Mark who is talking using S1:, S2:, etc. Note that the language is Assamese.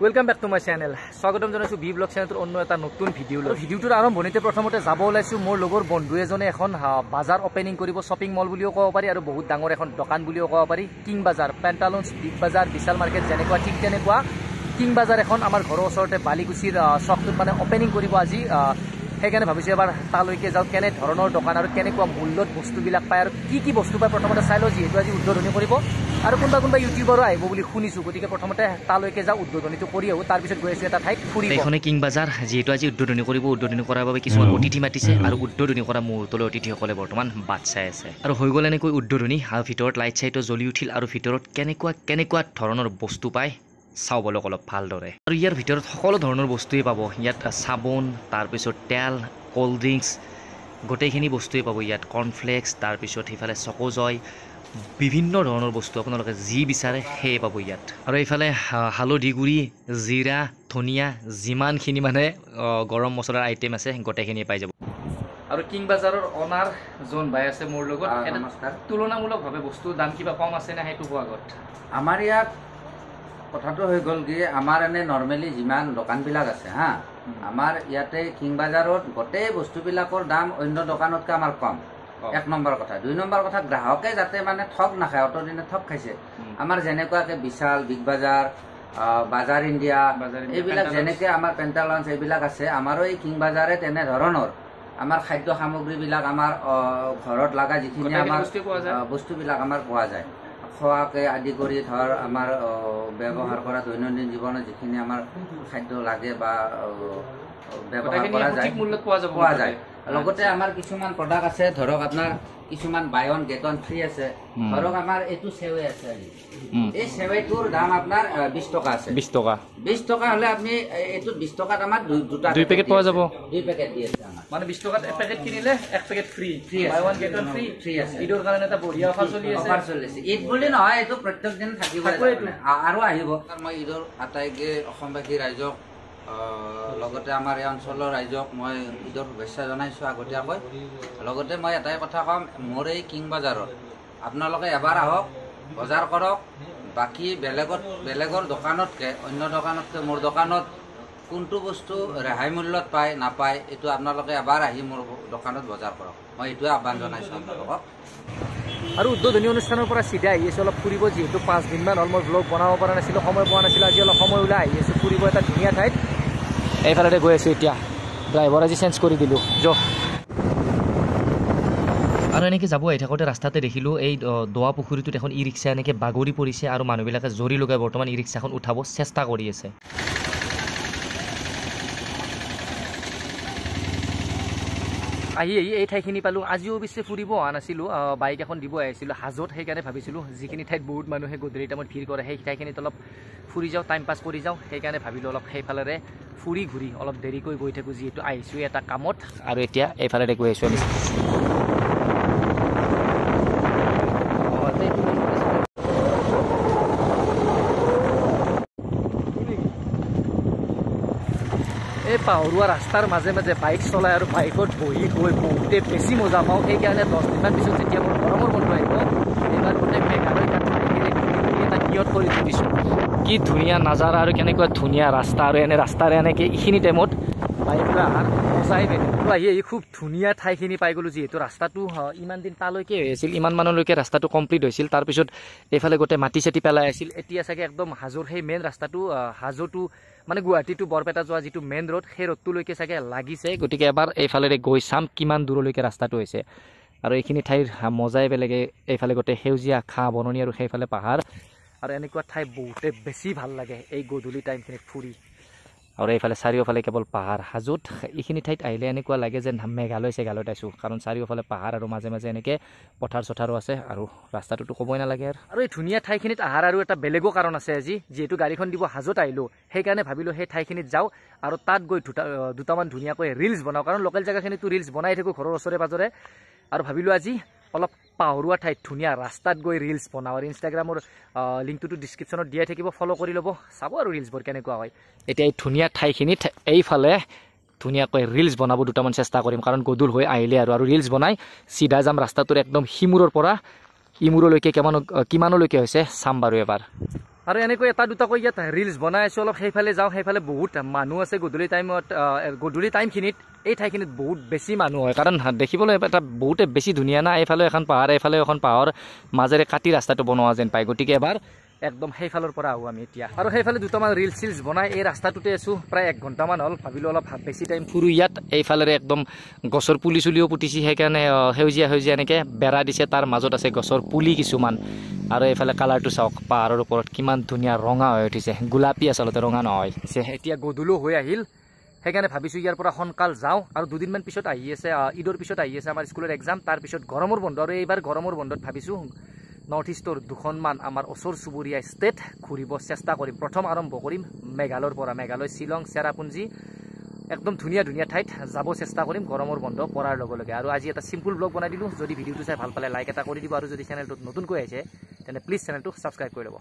S1: Welcome back to my channel. স্বাগতম জানাইছো বি ব্লগ চ্যানেলৰ অন্য এটা নতুন ভিডিও লৈ। ভিডিওটোৰ আৰম্ভণিতে প্ৰথমতে যাব ওলাইছো মোৰ লগৰ বন্ধু এজনে এখন বাজাৰ ওপেনিং কৰিব, শ্বপিং মল বুলিও ক'ব পাৰি আৰু বহুত ডাঙৰ এখন দোকান বুলিও ক'ব পাৰি। কিং বাজাৰ, পেণ্টালুন্স, বিগ বাজাৰ, বিশাল মাৰ্কেট যেনেকুৱা ঠিক তেনেকুৱা কিং বাজাৰ এখন আমাৰ ঘৰৰ ওচৰতে বালিকুছিৰ চকটোত মানে ওপেনিং কৰিব আজি। সেইকাৰণে ভাবিছোঁ এবাৰ তালৈকে যাওঁ, কেনে ধৰণৰ দোকান আৰু কেনেকুৱা মূল্যত বস্তুবিলাক পায় আৰু কি বস্তু পায় প্ৰথমতে চাই লওঁ, যিহেতু আজি উদ্বোধনী কৰিব আৰু কোনোবা ইউটিউবাৰো আহিব বুলি শুনিছোঁ। গতিকে প্ৰথমতে তালৈকে যাওঁ, উদ্বোধনীটো কৰি আহোঁ, তাৰপিছত গৈ আছোঁ এটা ঠাইত ফুৰিব। এইখনে কিং বাজাৰ, যিহেতু আজি উদ্বোধনী কৰিব। উদ্বোধনী কৰাৰ বাবে কিছুমান অতিথি মাতিছে আৰু উদ্বোধনী কৰা মুহূৰ্তলৈ অতিথিসকলে বৰ্তমান বাট চাই আছে। আৰু হৈ গ'ল এনেকৈ উদ্বোধনী, আৰু ভিতৰত লাইট চাইটো জ্বলি উঠিল আৰু ভিতৰত কেনেকুৱা ধৰণৰ বস্তু পায় চাওঁ বলক অলপ ভালদৰে। আৰু ইয়াৰ ভিতৰত সকলো ধৰণৰ বস্তুৱেই পাব। ইয়াত চাবোন, তাৰপিছত তেল, ক'ল্ড ড্ৰিংকছ, গোটেইখিনি বস্তুৱেই পাব ইয়াত। কৰ্ণফ্লেক্স, তাৰপিছত সেইফালে চকোজয়, বিভিন্ন ধৰণৰ বস্তু আপোনালোকে যি বিচাৰে সেয়ে পাব ইয়াত। আৰু এইফালে হালধি গুড়ি, জিৰা, ধনিয়া, যিমানখিনি মানে গৰম মছলাৰ আইটেম আছে গোটেইখিনি পাই যাব। আৰু কিং বাজাৰৰ অনাৰ জন ভাই আছে মোৰ লগত।
S2: নমস্কাৰ।
S1: তুলনামূলকভাৱে বস্তুৰ দাম কিবা কম আছে নে সেইটো কোৱা আগত?
S2: আমাৰ ইয়াত কথাটো হৈ গ'ল কি, আমাৰ এনে নৰ্মেলি যিমান দোকানবিলাক আছে হা, আমাৰ ইয়াতে কিং বাজাৰত গোটেই বস্তুবিলাকৰ দাম অন্য দোকানতকৈ আমাৰ কম। এক নম্বৰ কথা। 2 নম্বৰ কথা, গ্ৰাহকে যাতে মানে ঠগ নাখায়, অতদিনে ঠগ খাইছে। আমাৰ যেনেকুৱাকৈ বিশাল, বিগ বাজাৰ, বাজাৰ ইণ্ডিয়া, এইবিলাক যেনেকৈ আমাৰ পেণ্টালুন্স এইবিলাক আছে, আমাৰো এই কিং বাজাৰে তেনেধৰণৰ আমাৰ খাদ্য সামগ্ৰীবিলাক, আমাৰ ঘৰত লগা যিখিনি আমাৰ বস্তুবিলাক আমাৰ পোৱা যায়। খোৱাকে আদি কৰি ধৰ আমাৰ ব্যৱহাৰ কৰা দৈনন্দিন জীৱনত যিখিনি আমাৰ খাদ্য লাগে বা ব্যৱহাৰ কৰা যায় পোৱা যায়। লগতে আমাৰ কিছুমান প্ৰডাক্ট আছে, ধৰক আপোনাৰ কিছুমান buy one get one free আছে। ধৰক আমাৰ এইটো চেৱাই আছে, এই চেৱাইটোৰ দাম আপোনাৰ 20 টকা আছে। 20 টকা হ'লে আপুনি এইটোত 20 টকাত আমাৰ দুই পেকেট পোৱা যাব। 2 পেকেট দি আছে আমাৰ, মানে 20 টকাত এক পেকেট কিনিলে এক packet free. Buy one get one free আছে। ঈদৰ কাৰণে এটা বঢ়িয়া অফাৰ চলি আছে। ঈদ বুলি নহয়, এইটো প্ৰত্যেক দিন থাকিব আৰু আহিব। মই ঈদৰ আটাইকে অসমবাসী ৰাইজক লগতে আমাৰ এই অঞ্চলৰ ৰাইজক মই ঈদৰ শুভেচ্ছা জনাইছোঁ আগতীয়াকৈ। লগতে মই এটাই কথা ক'ম, মোৰ এই কিং বাজাৰত আপোনালোকে এবাৰ আহক, বজাৰ কৰক। বাকী বেলেগৰ দোকানতকৈ, অন্য দোকানতকৈ মোৰ দোকানত কোনটো বস্তু ৰেহাই মূল্যত পায় নাপায়, এইটো আপোনালোকে এবাৰ আহি মোৰ দোকানত বজাৰ কৰক, মই এইটোৱে আহ্বান জনাইছোঁ আপোনালোকক।
S1: আৰু উদ্বোধনী অনুষ্ঠানৰ পৰা চিধা আহি আছোঁ অলপ ফুৰিব, যিহেতু 5 দিনমান হ'ল মই ব্লগ বনাব পৰা নাছিলোঁ, সময় পোৱা নাছিলোঁ। আজি অলপ সময় ওলাই আহি আছোঁ ফুৰিব এটা ধুনীয়া ঠাইত। এইফালে গৈ আছোঁ এতিয়া, ড্ৰাইভাৰ আজি চেঞ্জ কৰি দিলোঁ আৰু এনেকৈ যাব আহি থাকোঁতে ৰাস্তাতে দেখিলোঁ এই দোৱা পুখুৰীটোত এখন ই ৰিক্সা এনেকৈ বাগৰি পৰিছে আৰু মানুহবিলাকে জৰি লগাই বৰ্তমান ই ৰিক্সাখন উঠাব চেষ্টা কৰি আছে। আহি এই ঠাইখিনি পালোঁ। আজিও অৱশ্যে ফুৰিব অহা নাছিলোঁ, বাইক এখন দিব আহিছিলোঁ হাজোত। সেইকাৰণে ভাবিছিলোঁ যিখিনি ঠাইত বহুত মানুহে গধূলি টাইমত ভিৰ কৰে সেই ঠাইখিনিত অলপ ফুৰি যাওঁ, টাইম পাছ কৰি যাওঁ। সেইকাৰণে ভাবিলোঁ অলপ সেইফালেৰে ফুৰি ঘূৰি অলপ দেৰিকৈ গৈ থাকোঁ, যিহেতু আহিছোঁ এটা কামত। আৰু এতিয়া এইফালেৰে গৈ আছোঁ আমি। এই পাহৰুৱা ৰাস্তাৰ মাজে মাজে বাইক চলাই আৰু বাইকত বহি গৈ বহুতে বেছি মজা পাওঁ। সেইকাৰণে 10 দিনমান পিছত যেতিয়া মোৰ গৰমৰ বন্ধ আহিব, এইবাৰ গোটেই মেঘালয় এটা নিয়ত কৰি দিছোঁ। কি ধুনীয়া নাজাৰা আৰু কেনেকুৱা ধুনীয়া ৰাস্তা, আৰু এনে ৰাস্তাৰে এনেকৈ এইখিনি টাইমত বাইক লৈ অহাৰ মজাই বেলেগ। আহি খুব ধুনীয়া ঠাইখিনি পাই গ'লোঁ, যিহেতু ৰাস্তাটো ইমান দিন তালৈকে হৈ আছিল, ইমান মানলৈকে ৰাস্তাটো কমপ্লিট হৈছিল। তাৰপিছত এইফালে গোটেই মাটি চাটি পেলাই আছিল। এতিয়া চাগে একদম হাজোৰ সেই মেইন ৰাস্তাটো, হাজোটো মানে গুৱাহাটী টু বৰপেটা যোৱা যিটো মেইন ৰোড, সেই ৰোডটোলৈকে চাগে লাগিছে। গতিকে এবাৰ এইফালেৰে গৈ চাম কিমান দূৰলৈকে ৰাস্তাটো হৈছে। আৰু এইখিনি ঠাইৰ মজাই বেলেগে, এইফালে গোটেই সেউজীয়া ঘাঁহ বননি আৰু সেইফালে পাহাৰ, আৰু এনেকুৱা ঠাই বহুতে বেছি ভাল লাগে এই গধূলি টাইমখিনিত ফুৰি। আৰু এইফালে চাৰিওফালে কেৱল পাহাৰ। হাজোত এইখিনি ঠাইত আহিলে এনেকুৱা লাগে যেন মেঘালয় চেঘালয়ত আছোঁ, কাৰণ চাৰিওফালে পাহাৰ আৰু মাজে মাজে এনেকৈ পথাৰ চথাৰো আছে, আৰু ৰাস্তাটোতো ক'বই নালাগে। আৰু এই ধুনীয়া ঠাইখিনিত অহাৰ আৰু এটা বেলেগো কাৰণ আছে। আজি যিহেতু গাড়ীখন দিব হাজোত আহিলোঁ, সেইকাৰণে ভাবিলোঁ সেই ঠাইখিনিত যাওঁ আৰু তাত গৈ দুটামান ধুনীয়াকৈ ৰিলচ বনাওঁ, কাৰণ লোকেল জেগাখিনিতো ৰিলচ বনাই থাকোঁ ঘৰৰ ওচৰে পাজৰে। আৰু ভাবিলোঁ আজি অলপ পাহৰুৱা ঠাইত ধুনীয়া ৰাস্তাত গৈ ৰিলচ বনাওঁ। আৰু ইনষ্টাগ্ৰামৰ লিংকটোতো ডিছক্ৰিপশ্যনত দিয়াই থাকিব, ফ'ল' কৰি ল'ব, চাব আৰু ৰিলচবোৰ কেনেকুৱা হয়। এতিয়া এই ধুনীয়া ঠাইখিনিত এইফালে ধুনীয়াকৈ ৰিলচ বনাব দুটামান চেষ্টা কৰিম, কাৰণ গধূল হৈ আহিলে আৰু ৰিলচ বনাই চিধা যাম ৰাস্তাটোৰ একদম সিমূৰৰ পৰা ইমূৰলৈকে কিমানলৈকে হৈছে চাম বাৰু এবাৰ। আৰু এনেকৈ এটা দুটাকৈ ইয়াত ৰিলছ বনাই আছোঁ অলপ সেইফালে যাওঁ সেইফালে বহুত মানুহ আছে গধূলি টাইমখিনিত এই ঠাইখিনিত বহুত বেছি মানুহ হয় কাৰণ দেখিবলৈ এটা বহুতে বেছি ধুনীয়া না এইফালে এখন পাহাৰ এইফালে এখন পাহাৰ মাজেৰে কাটি ৰাস্তাটো বনোৱা যেন পায় গতিকে এবাৰ একদম সেইফালৰ পৰা আহোঁ আমি এতিয়া আৰু সেইফালে দুটামান ৰিলছ চিলছ বনাই এই ৰাস্তাটোতে আছোঁ প্ৰায় 1 ঘণ্টামান হ'ল ভাবিলোঁ অলপ বেছি টাইম ফুৰোঁ ইয়াত এইফালেৰে একদম গছৰ পুলি চুলিও পুতিছে সেইকাৰণে সেউজীয়া এনেকৈ বেৰা দিছে তাৰ মাজত আছে গছৰ পুলি কিছুমান আৰু এইফালে কালাৰটো চাওক পাহাৰৰ ওপৰত কিমান ধুনীয়া ৰঙা হৈ উঠিছে গোলাপী আচলতে ৰঙা নহয় এতিয়া গধূলো হৈ আহিল সেইকাৰণে ভাবিছোঁ ইয়াৰ পৰা সোনকাল যাওঁ আৰু দুদিনমান পিছত আহি আছে ঈদৰ পিছত আহি আছে আমাৰ স্কুলৰ এক্সাম তাৰপিছত গৰমৰ বন্ধ আৰু এইবাৰ গৰমৰ বন্ধত ভাবিছোঁ নৰ্থ ইষ্টৰ 2খনমান আমাৰ ওচৰ চুবুৰীয়া ষ্টেট ঘূৰিব চেষ্টা কৰিম প্ৰথম আৰম্ভ কৰিম মেঘালয়ৰ পৰা মেঘালয় শ্বিলং চেৰাপুঞ্জী একদম ধুনীয়া ঠাইত যাব চেষ্টা কৰিম গৰমৰ বন্ধ পৰাৰ লগে লগে আৰু আজি এটা চিম্পল ব্লগ বনাই দিলোঁ যদি ভিডিঅ'টো চাই ভাল পালে লাইক এটা কৰি দিব আৰু যদি চেনেলটোত নতুনকৈ আহিছে তেনে প্লিজ চেনেলটো ছাবস্ক্ৰাইব কৰি ল'ব